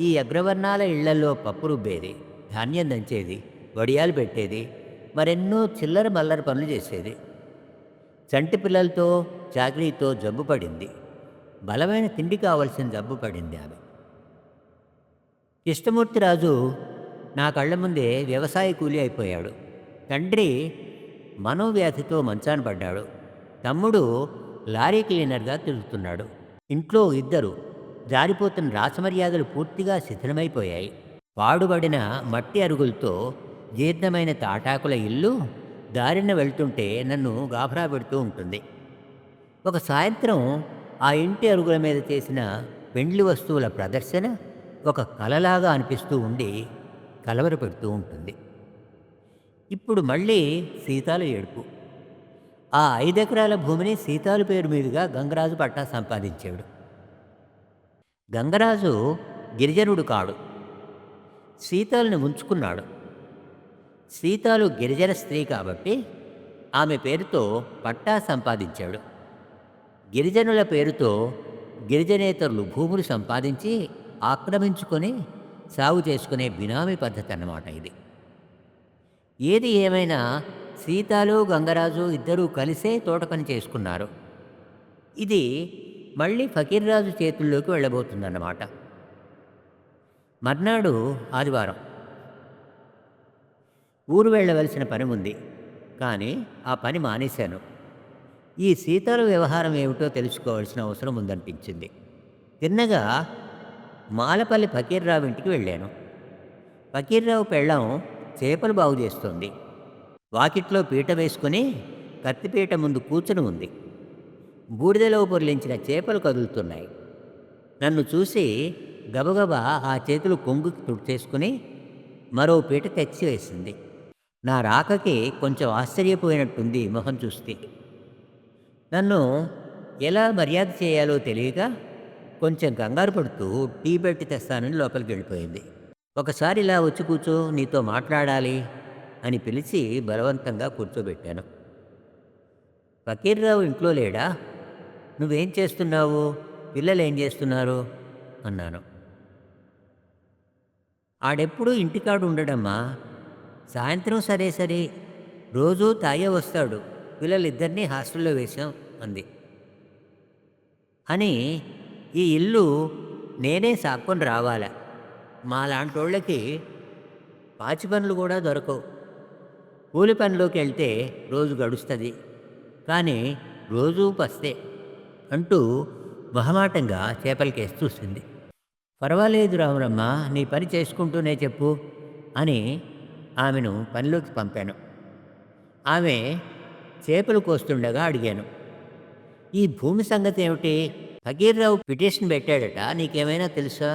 ఈ అగ్రవర్ణాల ఇళ్లల్లో పప్పు రుబ్బేది, ధాన్యం దంచేది, వడియాలు పెట్టేది, మరెన్నో చిల్లర మల్లర పనులు చేసేది. చంటి పిల్లలతో చాకరీతో జబ్బు పడింది. బలమైన తిండి కావలసిన జబ్బు పడింది ఆమె. కృష్ణమూర్తిరాజు నా కళ్ళ ముందే వ్యవసాయ కూలీ అయిపోయాడు. తండ్రి మనోవ్యాధితో మంచాన పడ్డాడు. తమ్ముడు లారీ క్లీనర్గా తిరుగుతున్నాడు. ఇంట్లో ఇద్దరు. జారిపోతున్న రాసమర్యాదలు పూర్తిగా శిథిలమైపోయాయి. పాడుబడిన మట్టి అరుగులతో జీర్ణమైన తాటాకుల ఇల్లు దారిన వెళ్తుంటే నన్ను గాభరా పెడుతూ ఉంటుంది. ఒక సాయంత్రం ఆ ఇంటి అరుగుల మీద చేసిన పెండ్లి వస్తువుల ప్రదర్శన ఒక కలలాగా అనిపిస్తూ ఉండి కలవరపెడుతూ ఉంటుంది. ఇప్పుడు మళ్ళీ సీతాలు ఏడుపు. ఆ 5 ఎకరాల భూమిని సీతాలు పేరు మీదుగా గంగరాజు పట్టా సంపాదించాడు. గంగరాజు గిరిజనుడు కాడు, సీతాలను ఉంచుకున్నాడు. సీతాలు గిరిజన స్త్రీ కాబట్టి ఆమె పేరుతో పట్టా సంపాదించాడు. గిరిజనుల పేరుతో గిరిజనేతరులు భూములు సంపాదించి ఆక్రమించుకొని సాగు చేసుకునే బినామీ పద్ధతి అన్నమాట ఇది. ఏది ఏమైనా సీతాలు, గంగరాజు ఇద్దరూ కలిసే తోట పని చేసుకున్నారు. ఇది మళ్ళీ ఫకీర్రాజు చేతుల్లోకి వెళ్ళబోతుందన్నమాట. మర్నాడు ఆదివారం. ఊరు వెళ్ళవలసిన పని ఉంది. కానీ ఆ పని మానేశాను. ఈ సీతాల వ్యవహారం ఏమిటో తెలుసుకోవాల్సిన అవసరం ఉందనిపించింది. తిన్నగా మాలపల్లి ఫకీర్రావు ఇంటికి వెళ్ళాను. ఫకీర్రావు పెళ్ళాం చేపలు బాగు చేస్తోంది. వాకిట్లో పీట వేసుకుని కత్తిపీట ముందు కూర్చుని ఉంది. బూడిదలో పొర్లించిన చేపలు కదులుతున్నాయి. నన్ను చూసి గబగబా ఆ చేతులు కొంగుకి తుడిచేసుకుని మరో పీట తెచ్చి వేసింది. నా రాకకి కొంచెం ఆశ్చర్యపోయినట్టుంది మొహం చూస్తే. నన్ను ఎలా మర్యాద చేయాలో తెలియక కొంచెం కంగారు పడుతూ టీ పెట్టి తెస్తానని లోపలికి వెళ్ళిపోయింది. ఒకసారి ఇలా వచ్చి కూర్చో, నీతో మాట్లాడాలి అని పిలిచి బలవంతంగా కూర్చోబెట్టాను. ఫకీర్రావు ఇంట్లో లేడా? నువ్వేం చేస్తున్నావు? పిల్లలు ఏం చేస్తున్నారు అన్నాను. ఆడెప్పుడూ ఇంటికాడు ఉండడమ్మా. సాయంత్రం సరే సరే రోజూ తాగే వస్తాడు. పిల్లలిద్దరినీ హాస్టల్లో వేశాం అంది. అని ఈ ఇల్లు నేనే సాక్కొని రావాలా? మాలాంటోళ్ళకి పాచి పనులు కూడా దొరకవు. కూలి పనిలోకి వెళ్తే రోజు గడుస్తుంది, కానీ రోజూ పస్తే అంటూ మొహమాటంగా చేపలకేసి చూసింది. పర్వాలేదు రాములమ్మ, నీ పని చేసుకుంటూనే చెప్పు అని ఆమెను పనిలోకి పంపాను. ఆమె చేపలు కోస్తుండగా అడిగాను, ఈ భూమి సంగతి ఏమిటి? ఫకీర్రావు పిటిషన్ పెట్టాడట, నీకేమైనా తెలుసా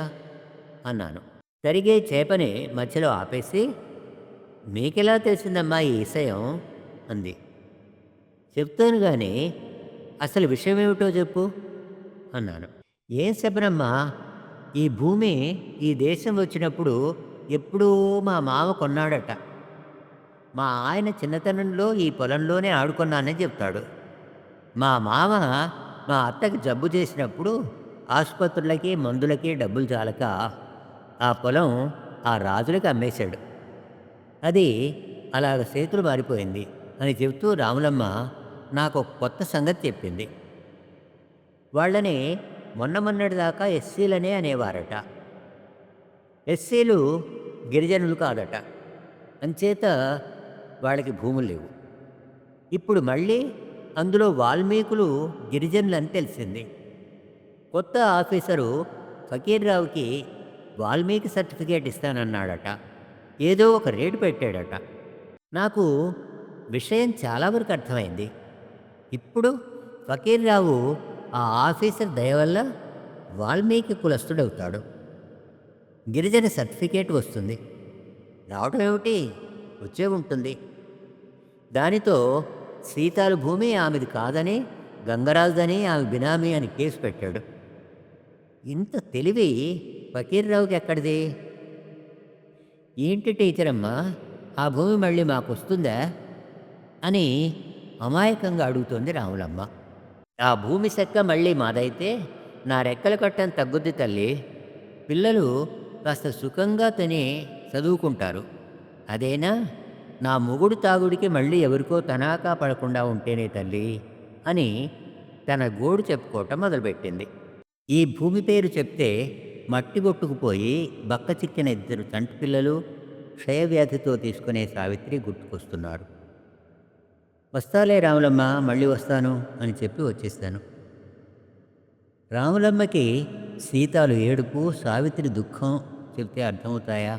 అన్నాను. తరిగే చేపని మధ్యలో ఆపేసి, మీకెలా తెలిసిందమ్మా ఈ విషయం అంది. చెప్తాను కానీ అసలు విషయం ఏమిటో చెప్పు అన్నాను. ఏం చెప్పనమ్మా, ఈ భూమి ఈ దేశం వచ్చినప్పుడు ఎప్పుడూ మా మామ కొన్నాడట. మా ఆయన చిన్నతనంలో ఈ పొలంలోనే ఆడుకున్నానని చెప్తాడు. మా మామ మా అత్తకి జబ్బు చేసినప్పుడు ఆసుపత్రులకి మందులకి డబ్బులు చాలక ఆ పొలం ఆ రాజులకి అమ్మేశాడు. అది అలాగ చేతులు మారిపోయింది అని చెబుతూ రాములమ్మ నాకు ఒక కొత్త సంగతి చెప్పింది. వాళ్ళని మొన్నటి దాకా ఎస్సీలనే అనేవారట. ఎస్సీలు గిరిజనులు కాదట. అంచేత వాళ్ళకి భూములు లేవు. ఇప్పుడు మళ్ళీ అందులో వాల్మీకులు గిరిజనులు అని తెలిసింది. కొత్త ఆఫీసరు ఫకీర్రావుకి వాల్మీకి సర్టిఫికేట్ ఇస్తానన్నాడట. ఏదో ఒక రేటు పెట్టాడట. నాకు విషయం చాలా వరకు అర్థమైంది. ఇప్పుడు ఫకీర్రావు ఆ ఆఫీసర్ దయ వల్ల వాల్మీకి కులస్తుడవుతాడు. గిరిజన సర్టిఫికేట్ వస్తుంది. రావడం ఏమిటి, వచ్చే ఉంటుంది. దానితో సీతాల భూమి ఆమెది కాదని, గంగరాజుదని ఆమె బినామీ అని కేసు పెట్టాడు. ఇంత తెలివి ఫకీర్రావుకి ఎక్కడిది? ఏంటి టీచరమ్మా, ఆ భూమి మళ్ళీ మాకు వస్తుందా అని అమాయకంగా అడుగుతోంది రాములమ్మ. ఆ భూమి సెక్క మళ్ళీ మాదైతే నా రెక్కల కట్టం తగ్గుద్ది తల్లి. పిల్లలు కాస్త సుఖంగా తిని చదువుకుంటారు. అదేనా నా మొగుడు తాగుడికి మళ్ళీ ఎవరికో తనాకా పడకుండా ఉంటేనే తల్లి అని తన గోడు చెప్పుకోవటం మొదలుపెట్టింది. ఈ భూమి పేరు చెప్తే మట్టి కొట్టుకుపోయి బక్క చిక్కిన ఇద్దరు చంటి పిల్లలు క్షయవ్యాధితో తీసుకునే సావిత్రి గుర్తుకొస్తున్నారు. వస్తాలే రాములమ్మ, మళ్ళీ వస్తాను అని చెప్పి వచ్చేస్తాను. రాములమ్మకి సీతాలు ఏడుపు, సావిత్రి దుఃఖం చెప్తే అర్థమవుతాయా?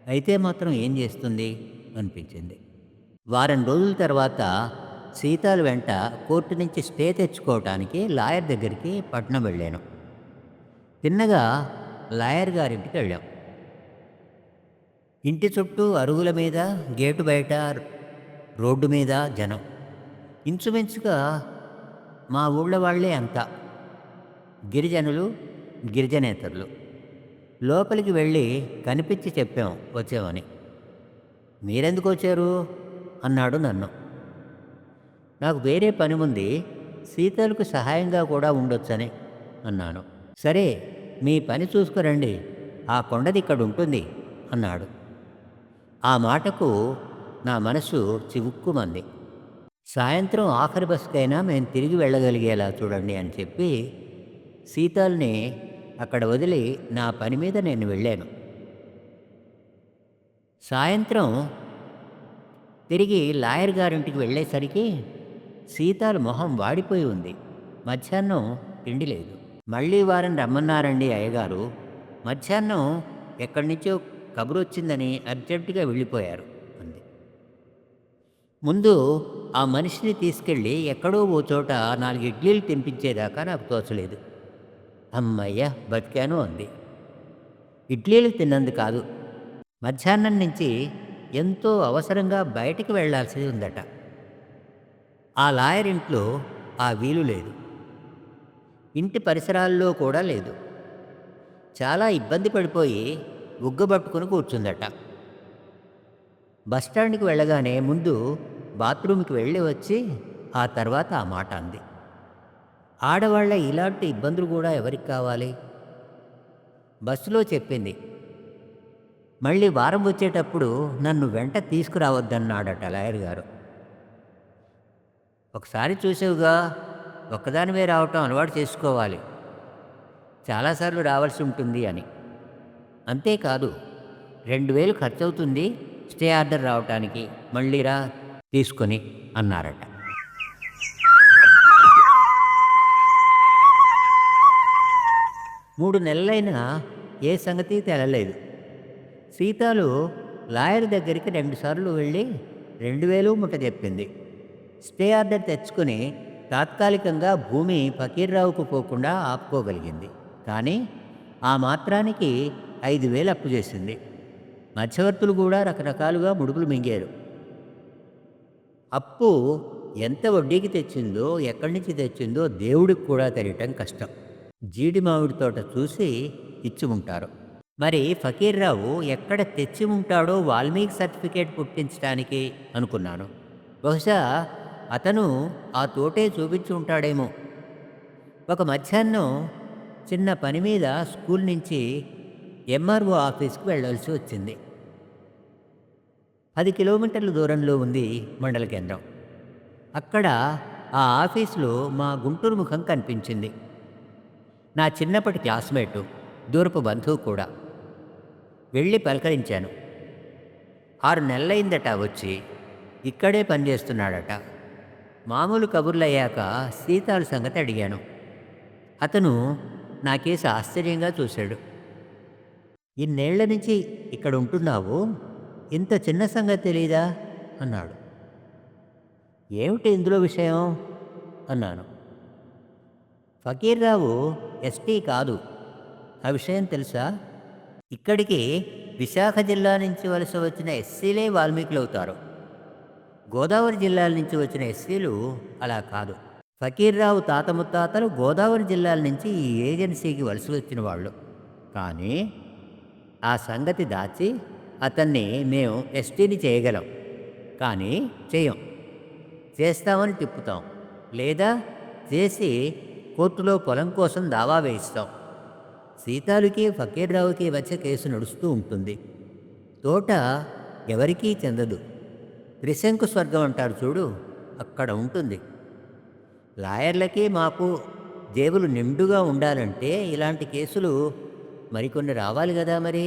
అయితే మాత్రం ఏం చేస్తుంది అనిపించింది. వారం రోజుల తర్వాత సీతాలు వెంట కోర్టు నుంచి స్టే తెచ్చుకోవటానికి లాయర్ దగ్గరికి పట్నం వెళ్ళాను. తిన్నగా లాయర్ గారింటికి వెళ్ళాం. ఇంటి చుట్టూ అరుగుల మీద, గేటు బయట, రోడ్డు మీద జనం. ఇంచుమించుగా మా ఊళ్ళో వాళ్ళే అంతా, గిరిజనులు, గిరిజనేతరులు. లోపలికి వెళ్ళి కనిపించి చెప్పాం వచ్చామని. మీరెందుకు వచ్చారు అన్నాడు నన్ను. నాకు వేరే పని ఉంది, సీతలకు సహాయంగా కూడా ఉండొచ్చని అన్నాను. సరే మీ పని చూసుకురండి, ఆ కొండది ఇక్కడుంటుంది అన్నాడు. ఆ మాటకు నా మనసు చివుక్కుమంది. సాయంత్రం ఆఖరి బస్సుకైనా మేము తిరిగి వెళ్ళగలిగేలా చూడండి అని చెప్పి సీతాల్ని అక్కడ వదిలి నా పని మీద నేను వెళ్ళాను. సాయంత్రం తిరిగి లాయర్ గారింటికి వెళ్ళేసరికి సీతాల మొహం వాడిపోయి ఉంది. మధ్యాహ్నం తిండి లేదు. మళ్ళీ వారం రమ్మన్నారండి అయ్యగారు. మధ్యాహ్నం ఎక్కడి నుంచో కబురొచ్చిందని అర్జెంటుగా వెళ్ళిపోయారు అంది. ముందు ఆ మనిషిని తీసుకెళ్ళి ఎక్కడో ఓ చోట 4 ఇడ్లీలు తినిపించేదాకా నాకు తోచలేదు. హమ్మయ్య! బతికాను అంది. ఇడ్లీలు తిన్నందు కాదు, మధ్యాహ్నం నుంచి ఎంతో అవసరంగా బయటికి వెళ్ళాల్సి ఉందట. ఆ లాయర్ ఇంట్లో ఆ వీలు లేదు. ఇంటి పరిసరాల్లో కూడా లేదు. చాలా ఇబ్బంది పడిపోయి ఉగ్గబట్టుకుని కూర్చుందట. బస్టాండ్‌కి వెళ్ళగానే ముందు బాత్రూమ్‌కి వెళ్ళి వచ్చి ఆ తర్వాత ఆ మాట అంది. ఆడవాళ్ళ ఇలాంటి ఇబ్బందులు కూడా ఎవరికి కావాలి? బస్సులో చెప్పింది. మళ్ళీ వారం వచ్చేటప్పుడు నన్ను వెంట తీసుకురావద్దన్నాడట లాయర్ గారు. ఒకసారి చూసావుగా, ఒక్కదానివే రావటం అలవాటు చేసుకోవాలి. చాలాసార్లు రావాల్సి ఉంటుంది అని. అంతేకాదు 2000 ఖర్చవుతుంది స్టే ఆర్డర్ రావటానికి. మళ్ళీ రా తీసుకొని అన్నారట. 3 నెలలైనా ఏ సంగతి తేలలేదు. సీతాలు లాయర్ దగ్గరికి 2 సార్లు వెళ్ళి 2000 ముట్ట చెప్పింది. స్టే ఆర్డర్ తెచ్చుకుని తాత్కాలికంగా భూమి ఫకీర్రావుకు పోకుండా ఆపుకోగలిగింది. కానీ ఆ మాత్రానికి 5000 అప్పు చేసింది. మధ్యవర్తులు కూడా రకరకాలుగా ముడుపులు మింగారు. అప్పు ఎంత వడ్డీకి తెచ్చిందో, ఎక్కడి నుంచి తెచ్చిందో దేవుడికి కూడా తెలియటం కష్టం. జీడి మామిడి తోట చూసి ఇచ్చి ఉంటారు. మరి ఫకీర్రావు ఎక్కడ తెచ్చి ఉంటాడో వాల్మీకి సర్టిఫికేట్ పుట్టించడానికి అనుకున్నాను. బహుశా అతను ఆ తోటే చూపించి ఉంటాడేమో. ఒక మధ్యాహ్నం చిన్న పని మీద స్కూల్ నుంచి ఎంఆర్ఓ ఆఫీస్కి వెళ్ళాల్సి వచ్చింది. 10 కిలోమీటర్ల దూరంలో ఉంది మండల కేంద్రం. అక్కడ ఆ ఆఫీసులో మా గుంటూరు ముఖం కనిపించింది. నా చిన్నప్పటి క్లాస్మేటు, దూరపు బంధువు కూడా. వెళ్ళి పలకరించాను. 6 నెలలైందట వచ్చి. ఇక్కడే పనిచేస్తున్నాడట. మామూలు కబుర్లయ్యాక సీతాల సంగతి అడిగాను. అతను నా కేసు ఆశ్చర్యంగా చూశాడు. ఇన్నేళ్ల నుంచి ఇక్కడ ఉంటున్నావు, ఇంత చిన్న సంగతి తెలీదా అన్నాడు. ఏమిటి ఇందులో విషయం అన్నాను. ఫకీర్రావు ఎస్టీ కాదు, ఆ విషయం తెలుసా? ఇక్కడికి విశాఖ జిల్లా నుంచి వలస వచ్చిన ఎస్సీలే వాల్మీకులు అవుతారు. గోదావరి జిల్లాల నుంచి వచ్చిన ఎస్సీలు అలా కాదు. ఫకీర్రావు తాత ముత్తాతలు గోదావరి జిల్లాల నుంచి ఈ ఏజెన్సీకి వలస వచ్చిన వాళ్ళు. కానీ ఆ సంగతి దాచి అతన్ని మేము ఎస్టీని చేయగలం, కానీ చేయం. చేస్తామని తిప్పుతాం, లేదా చేసి కోర్టులో పొలం కోసం దావా వేయిస్తాం. సీతాలుకి ఫకీర్రావుకి మధ్య కేసు నడుస్తూ ఉంటుంది. తోట ఎవరికీ చెందదు. త్రిశంకు స్వర్గం అంటారు చూడు, అక్కడ ఉంటుంది. లాయర్లకి మాకు జేబులు నిండుగా ఉండాలంటే ఇలాంటి కేసులు మరికొన్ని రావాలి కదా. మరి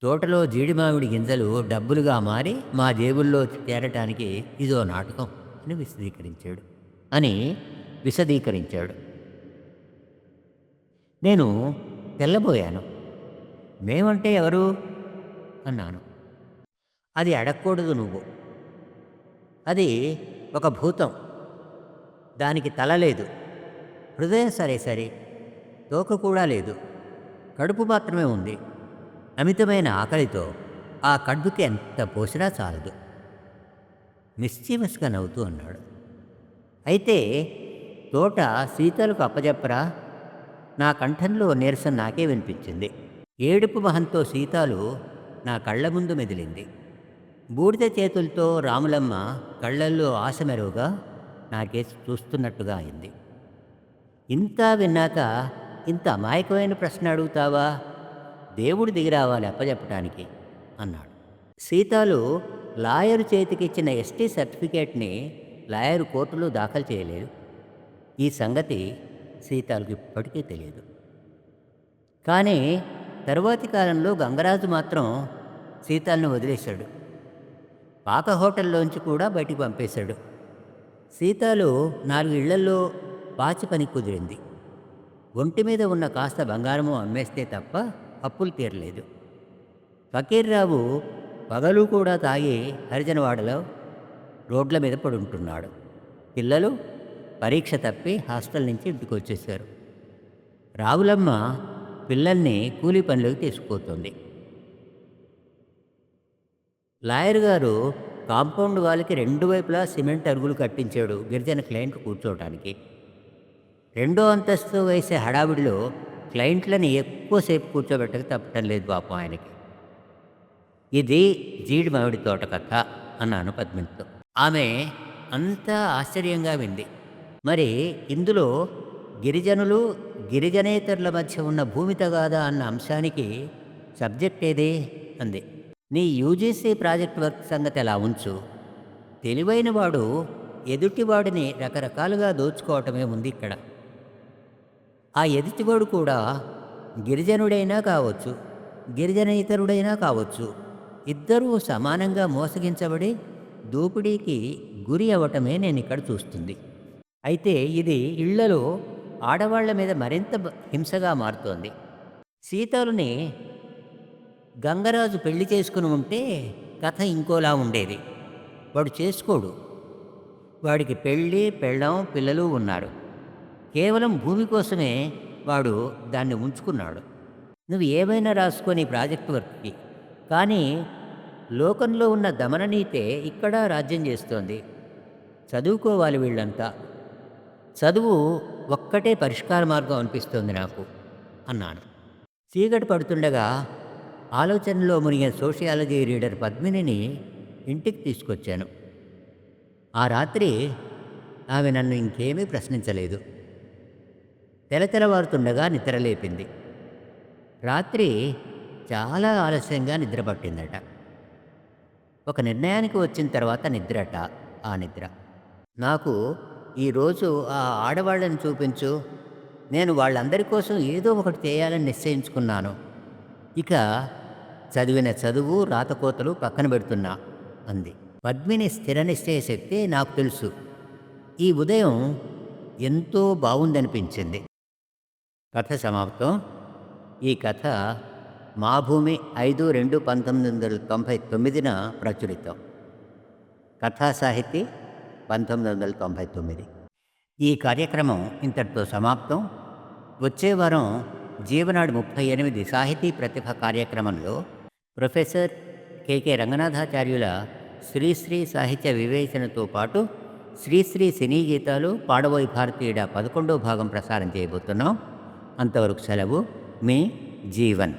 తోటలో జీడి మామిడి గింజలు డబ్బులుగా మారి మా జేబుల్లో చేరటానికి ఇదో నాటకం అని విశదీకరించాడు. నేను తెల్లబోయాను. మేమంటే ఎవరు అన్నాను. అది అడగకూడదు నువ్వు. అది ఒక భూతం. దానికి తల లేదు, హృదయం సరే సరే, తోక కూడా లేదు, కడుపు మాత్రమే ఉంది. అమితమైన ఆకలితో ఆ కడుపుకి ఎంత పోసినా చాలదు. మిస్చీవస్గా నవ్వుతూ అన్నాడు. అయితే తోట సీతలకు అప్పజెప్పరా? నా కంఠంలో నీరసం నాకే వినిపించింది. ఏడుపు మహంతో సీతాలు నా కళ్ళ ముందు మెదిలింది. బూడిద చేతులతో రాములమ్మ కళ్ళల్లో ఆశ మెరువుగా నాకేసి చూస్తున్నట్టుగా అయింది. ఇంత విన్నాక ఇంత అమాయకమైన ప్రశ్న అడుగుతావా? దేవుడు దిగి రావాలి అప్పచెప్పటానికి అన్నాడు. సీతాలు లాయరు చేతికిచ్చిన ఎస్టీ సర్టిఫికేట్ని లాయరు కోర్టులో దాఖలు చేయలేదు. ఈ సంగతి సీతాలకు ఇప్పటికీ తెలియదు. కానీ తరువాతి కాలంలో గంగరాజు మాత్రం సీతాలను వదిలేశాడు. పాక హోటల్లోంచి కూడా బయటికి పంపేశాడు. సీతాలు 4 ఇళ్లల్లో పాచి పని కుదిరింది. ఒంటి మీద ఉన్న కాస్త బంగారము అమ్మేస్తే తప్ప అప్పులు తీరలేదు. ఫకీర్రావు పగలు కూడా తాగి హరిజనవాడలో రోడ్ల మీద పడుంటున్నాడు. పిల్లలు పరీక్ష తప్పి హాస్టల్ నుంచి ఇంటికి వచ్చేశారు. రావులమ్మ పిల్లల్ని కూలీ పనులకు తీసుకుపోతుంది. లాయర్ గారు కాంపౌండ్ వాళ్ళకి 2 వైపులా సిమెంట్ అరుగులు కట్టించాడు గిరిజన క్లయింట్ కూర్చోవటానికి. 2వ అంతస్తు వేసే హడావిడిలో క్లయింట్లని ఎక్కువసేపు కూర్చోబెట్టక తప్పటం లేదు పాపం ఆయనకి. ఇది జీడి మామిడి తోట కథ అన్నాను పద్మినితో. ఆమె అంతా ఆశ్చర్యంగా వింది. మరి ఇందులో గిరిజనులు గిరిజనేతరుల మధ్య ఉన్న భూమి తగాదా అన్న అంశానికి సబ్జెక్ట్ ఏది అంది. నీ యూజీసీ ప్రాజెక్ట్ వర్క్ సంగతి అలా ఉంచు. తెలివైన వాడు ఎదుటివాడిని రకరకాలుగా దోచుకోవటమే ఉంది ఇక్కడ. ఆ ఎదుటివాడు కూడా గిరిజనుడైనా కావచ్చు, గిరిజనేతరుడైనా కావచ్చు. ఇద్దరూ సమానంగా మోసగించబడి దోపిడీకి గురి అవ్వటమే నేను ఇక్కడ చూస్తుంది. అయితే ఇది ఇళ్లలో ఆడవాళ్ల మీద మరింత హింసగా మారుతోంది. సీతాలుని గంగరాజు పెళ్లి చేసుకుని ఉంటే కథ ఇంకోలా ఉండేది. వాడు చేసుకోడు. వాడికి పెళ్ళి, పెళ్ళాం, పిల్లలు ఉన్నారు. కేవలం భూమి కోసమే వాడు దాన్ని ఉంచుకున్నాడు. నువ్వు ఏమైనా రాసుకొని ప్రాజెక్ట్ వర్క్కి, కానీ లోకంలో ఉన్న దమననీతే ఇక్కడ రాజ్యం చేస్తోంది. చదువుకోవాలి వీళ్ళంతా. చదువు ఒక్కటే పరిష్కార మార్గం అనిపిస్తోంది నాకు అన్నాను. చీకటి పడుతుండగా ఆలోచనలో మునిగిన సోషియాలజీ రీడర్ పద్మినిని ఇంటికి తీసుకొచ్చాను. ఆ రాత్రి ఆమె నన్ను ఇంకేమీ ప్రశ్నించలేదు. తెలతెలవారుతుండగా నిద్రలేపింది. రాత్రి చాలా ఆలస్యంగా నిద్రపట్టిందట. ఒక నిర్ణయానికి వచ్చిన తర్వాత నిద్రట ఆ నిద్ర. నాకు ఈరోజు ఆ ఆడవాళ్ళని చూపించు, నేను వాళ్ళందరి కోసం ఏదో ఒకటి చేయాలని నిశ్చయించుకున్నాను. ఇక చదివిన చదువు, రాతకోతలు పక్కన పెడుతున్నా అంది. పద్మిని స్థిర నిశ్చయ శక్తి నాకు తెలుసు. ఈ ఉదయం ఎంతో బాగుందనిపించింది. కథ సమాప్తం. ఈ కథ మా భూమి 5/2/1999న ప్రచురితం. కథా సాహితీ 1999. ఈ కార్యక్రమం ఇంతటితో సమాప్తం. వచ్చే వారం జీవనాడు 38 సాహితీ ప్రతిభ కార్యక్రమంలో ప్రొఫెసర్ కె రంగనాథాచార్యుల శ్రీశ్రీ సాహిత్య వివేచనతో పాటు శ్రీశ్రీ సినీ గీతాలు పాడబోయి భారతీయుడ 11వ భాగం ప్రసారం చేయబోతున్నాం. అంతవరకు సెలవు. మీ జీవన్.